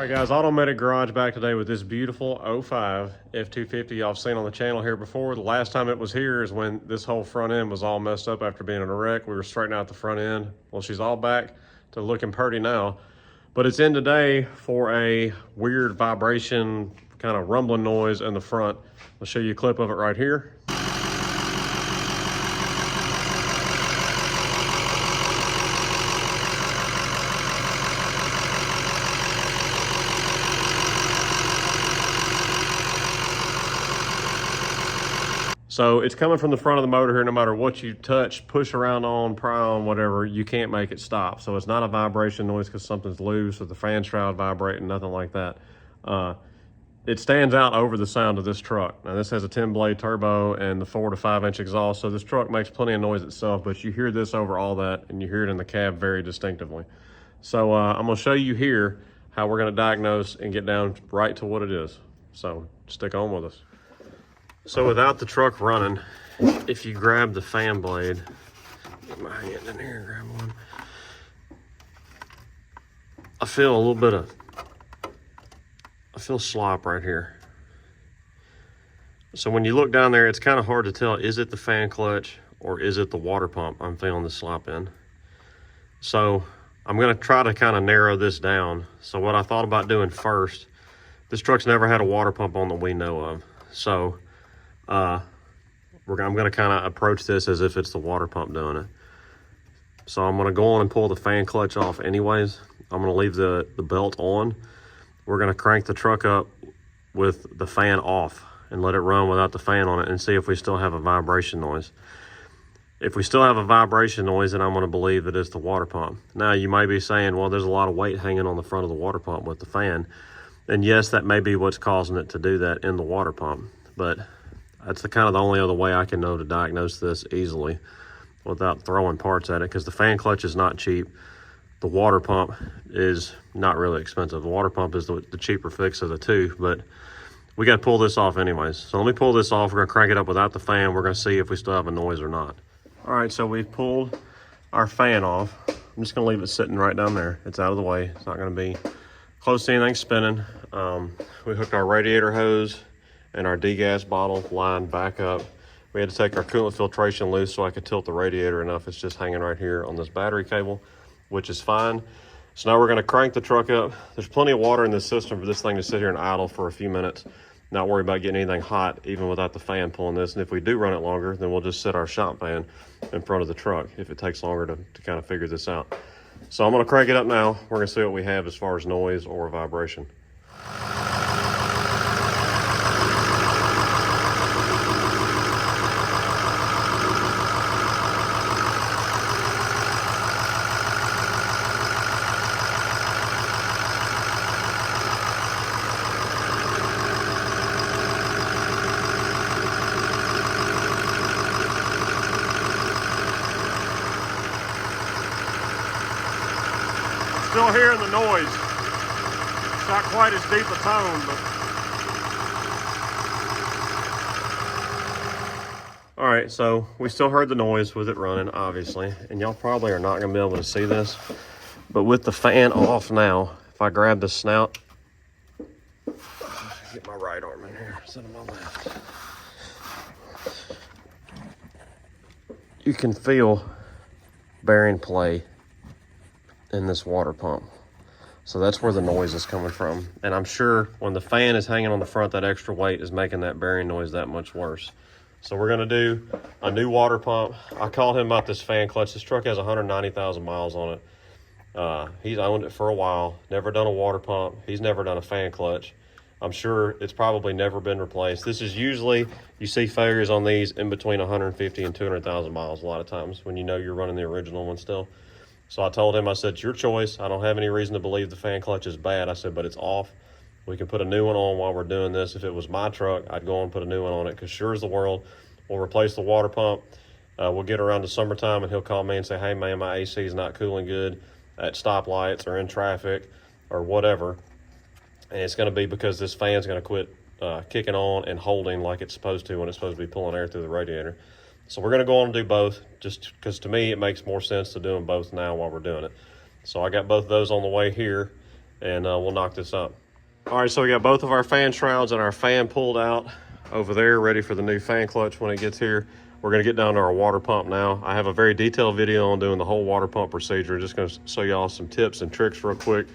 All right, guys, Automatic Garage back today with this beautiful 05 F250 y'all have seen on the channel here before. The last time it was here is when this whole front end was all messed up after being in a wreck. We were straightening out the front end. Well, she's all back to looking pretty now. But it's in today for a weird vibration, kind of rumbling noise in the front. I'll show you a clip of it right here. So it's coming from the front of the motor here. No matter what you touch, push around on, pry on, whatever, you can't make it stop. So it's not a vibration noise because something's loose or the fan shroud vibrating, nothing like that. It stands out over the sound of this truck. Now this has a 10-blade turbo and the 4 to 5 inch exhaust. So this truck makes plenty of noise itself, but you hear this over all that and you hear it in the cab very distinctively. So I'm gonna show you here how we're gonna diagnose and get down right to what it is. So stick on with us. So without the truck running, if you grab the fan blade, get my hand in here and grab one. I feel a little bit of, slop right here. So when you look down there, it's kind of hard to tell, is it the fan clutch or is it the water pump I'm feeling the slop in? So I'm gonna try to kind of narrow this down. So what I thought about doing first, this truck's never had a water pump on that we know of. So I'm going to kind of approach this as if it's the water pump doing it. So I'm going to go on and pull the fan clutch off anyways. I'm going to leave the belt on. We're going to crank the truck up with the fan off and let it run without the fan on it and see if we still have a vibration noise. If we still have a vibration noise, then I'm going to believe that it's the water pump. Now you might be saying, well, there's a lot of weight hanging on the front of the water pump with the fan. And yes, that may be what's causing it to do that in the water pump. But that's the kind of the only other way I can know to diagnose this easily without throwing parts at it, because the fan clutch is not cheap. The water pump is not really expensive. The water pump is the cheaper fix of the two, but we got to pull this off anyways. So let me pull this off. We're going to crank it up without the fan. We're going to see if we still have a noise or not. All right, so we've pulled our fan off. I'm just going to leave it sitting right down there. It's out of the way. It's not going to be close to anything spinning. We hooked our radiator hose and our degas bottle line back up. We had to take our coolant filtration loose so I could tilt the radiator enough. It's just hanging right here on this battery cable, which is fine. So now we're gonna crank the truck up. There's plenty of water in this system for this thing to sit here and idle for a few minutes, not worry about getting anything hot, even without the fan pulling this. And if we do run it longer, then we'll just set our shop fan in front of the truck if it takes longer to kind of figure this out. So I'm gonna crank it up now. We're gonna see what we have as far as noise or vibration. Still hearing the noise. It's not quite as deep a tone, but. All right, so we still heard the noise with it running, obviously, and y'all probably are not gonna be able to see this, but with the fan off now, if I grab the snout, get my right arm in here instead of my left, you can feel bearing play in this water pump. So that's where the noise is coming from. And I'm sure when the fan is hanging on the front, that extra weight is making that bearing noise that much worse. So we're gonna do a new water pump. I called him about this fan clutch. This truck has 190,000 miles on it. He's owned it for a while, never done a water pump. He's never done a fan clutch. I'm sure it's probably never been replaced. This is usually, you see failures on these in between 150 and 200,000 miles a lot of times when you know you're running the original one still. So I told him, I said, it's your choice. I don't have any reason to believe the fan clutch is bad. I said, but it's off. We can put a new one on while we're doing this. If it was my truck, I'd go and put a new one on it, because sure as the world, we'll replace the water pump. We'll get around to summertime and he'll call me and say, hey man, my AC is not cooling good at stoplights or in traffic or whatever. And it's gonna be because this fan's gonna quit kicking on and holding like it's supposed to when it's supposed to be pulling air through the radiator. So we're gonna go on and do both, just because to me it makes more sense to do them both now while we're doing it. So I got both of those on the way here, and we'll knock this up. All right, so we got both of our fan shrouds and our fan pulled out over there, ready for the new fan clutch when it gets here. We're gonna get down to our water pump now. I have a very detailed video on doing the whole water pump procedure. Just gonna show y'all some tips and tricks real quick.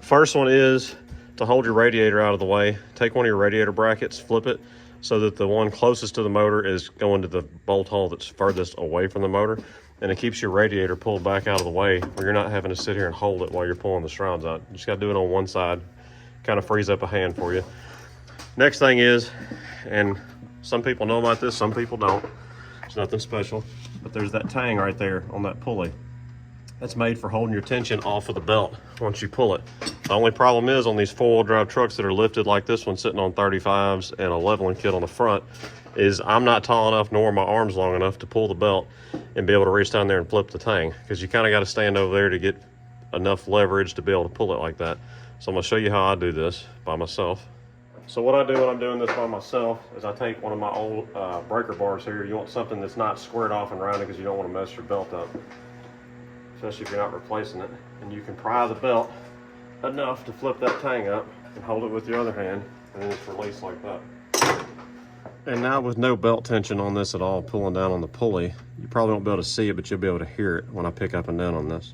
First one is to hold your radiator out of the way. Take one of your radiator brackets, flip it so that the one closest to the motor is going to the bolt hole that's furthest away from the motor, and it keeps your radiator pulled back out of the way where you're not having to sit here and hold it while you're pulling the shrouds out. You just gotta do it on one side, kind of frees up a hand for you. Next thing is, and some people know about this, some people don't, it's nothing special, but there's that tang right there on that pulley. That's made for holding your tension off of the belt once you pull it. The only problem is on these four-wheel drive trucks that are lifted like this one, sitting on 35s and a leveling kit on the front, is I'm not tall enough nor my arms long enough to pull the belt and be able to reach down there and flip the tang, because you kind of got to stand over there to get enough leverage to be able to pull it like that. So I'm going to show you how I do this by myself. So what I do when I'm doing this by myself is I take one of my old breaker bars here. You want something that's not squared off and rounded because you don't want to mess your belt up, especially if you're not replacing it. And you can pry the belt enough to flip that tang up and hold it with your other hand, and then it's released like that. And now with no belt tension on this at all, pulling down on the pulley, you probably won't be able to see it, but you'll be able to hear it when I pick up and down on this.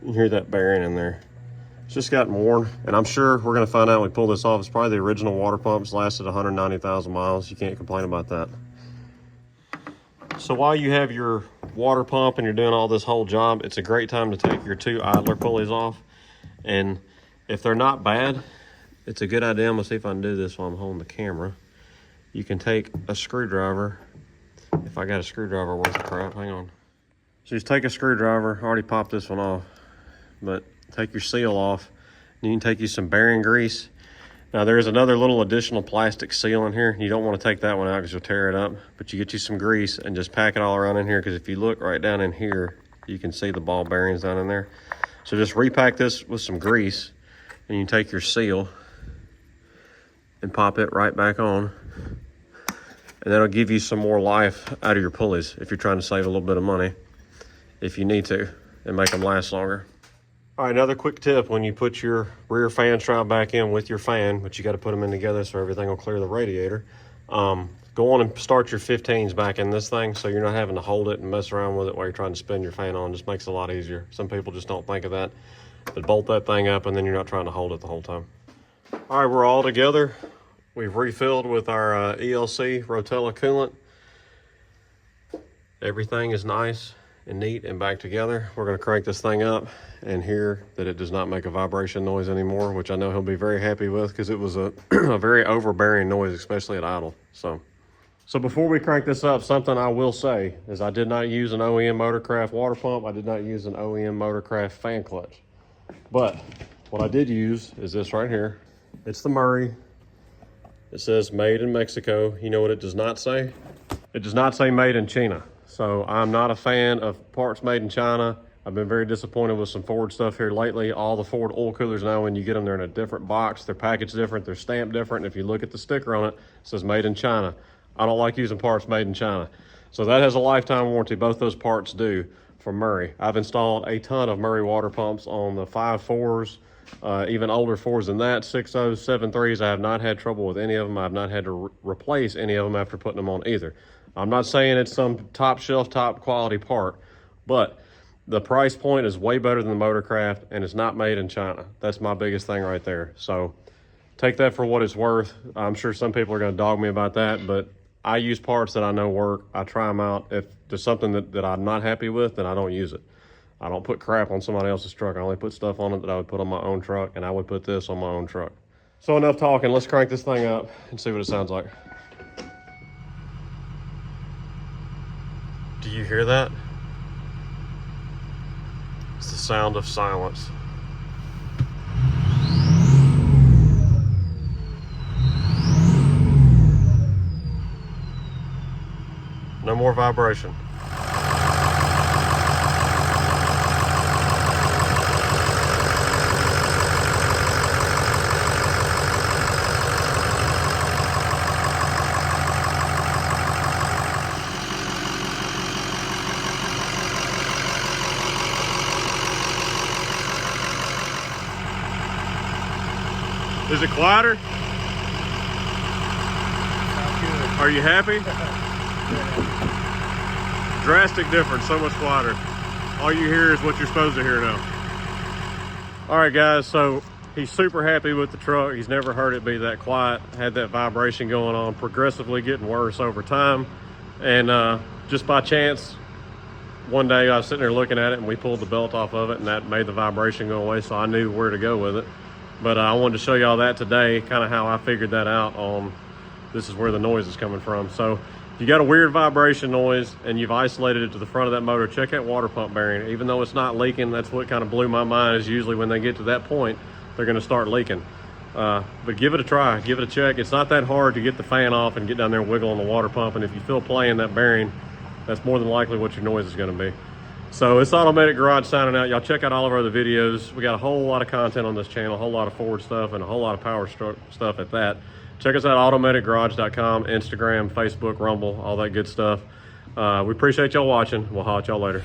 You hear that bearing in there. It's just gotten worn, and I'm sure we're gonna find out when we pull this off. It's probably the original water pumps, lasted 190,000 miles. You can't complain about that. So while you have your water pump and you're doing all this whole job, it's a great time to take your two idler pulleys off. And if they're not bad, it's a good idea. I'm gonna see if I can do this while I'm holding the camera. You can take a screwdriver. If I got a screwdriver worth of crap, hang on. So just take a screwdriver. I already popped this one off, but take your seal off. And you can take you some bearing grease. Now there's another little additional plastic seal in here. You don't want to take that one out because you'll tear it up, but you get you some grease and just pack it all around in here, because if you look right down in here, you can see the ball bearings down in there. So just repack this with some grease, and you take your seal and pop it right back on, and that'll give you some more life out of your pulleys if you're trying to save a little bit of money, if you need to, and make them last longer. All right, another quick tip: when you put your rear fan shroud back in with your fan, but you got to put them in together so everything will clear the radiator, go on and start your 15s back in this thing so you're not having to hold it and mess around with it while you're trying to spin your fan on. Just makes it a lot easier. Some people just don't think of that, but bolt that thing up and then you're not trying to hold it the whole time. All right, we're all together. We've refilled with our ELC Rotella coolant. Everything is nice and neat and back together. We're going to crank this thing up and hear that it does not make a vibration noise anymore, which I know he'll be very happy with, because it was a, a very overbearing noise, especially at idle. So before we crank this up, something I will say is I did not use an OEM Motorcraft water pump. I did not use an OEM Motorcraft fan clutch. But what I did use is this right here. It's the Murray. It says made in Mexico. You know what it does not say? It does not say made in China. So I'm not a fan of parts made in China. I've been very disappointed with some Ford stuff here lately. All the Ford oil coolers now, when you get them, they're in a different box. They're packaged different. They're stamped different. If you look at the sticker on it, it says made in China. I don't like using parts made in China. So that has a lifetime warranty. Both those parts do from Murray. I've installed a ton of Murray water pumps on the 5.4s, even older 4s than that, 6.0s, 7.3s. I have not had trouble with any of them. I've not had to replace any of them after putting them on either. I'm not saying it's some top shelf, top quality part, but the price point is way better than the Motorcraft, and it's not made in China. That's my biggest thing right there. So take that for what it's worth. I'm sure some people are going to dog me about that, but I use parts that I know work. I try them out. If there's something that I'm not happy with, then I don't use it. I don't put crap on somebody else's truck. I only put stuff on it that I would put on my own truck, and I would put this on my own truck. So enough talking. Let's crank this thing up and see what it sounds like. Do you hear that? It's the sound of silence. No more vibration. Is it quieter? Sounds good. Are you happy? Drastic difference, so much quieter. All you hear is what you're supposed to hear now. All right, guys, so he's super happy with the truck. He's never heard it be that quiet. Had that vibration going on, progressively getting worse over time. And just by chance, one day I was sitting there looking at it and we pulled the belt off of it and that made the vibration go away, so I knew where to go with it. But I wanted to show y'all that today, kind of how I figured that out on this is where the noise is coming from. So if you got a weird vibration noise and you've isolated it to the front of that motor, check that water pump bearing. Even though it's not leaking, that's what kind of blew my mind, is usually when they get to that point, they're gonna start leaking. But give it a try, give it a check. It's not that hard to get the fan off and get down there and wiggle on the water pump. And if you feel play in that bearing, that's more than likely what your noise is gonna be. So it's Automatic Garage signing out. Y'all check out all of our other videos. We got a whole lot of content on this channel, a whole lot of Ford stuff and a whole lot of Powerstroke stuff at that. Check us out, automaticgarage.com, Instagram, Facebook, Rumble, all that good stuff. We appreciate y'all watching. We'll holler at y'all later.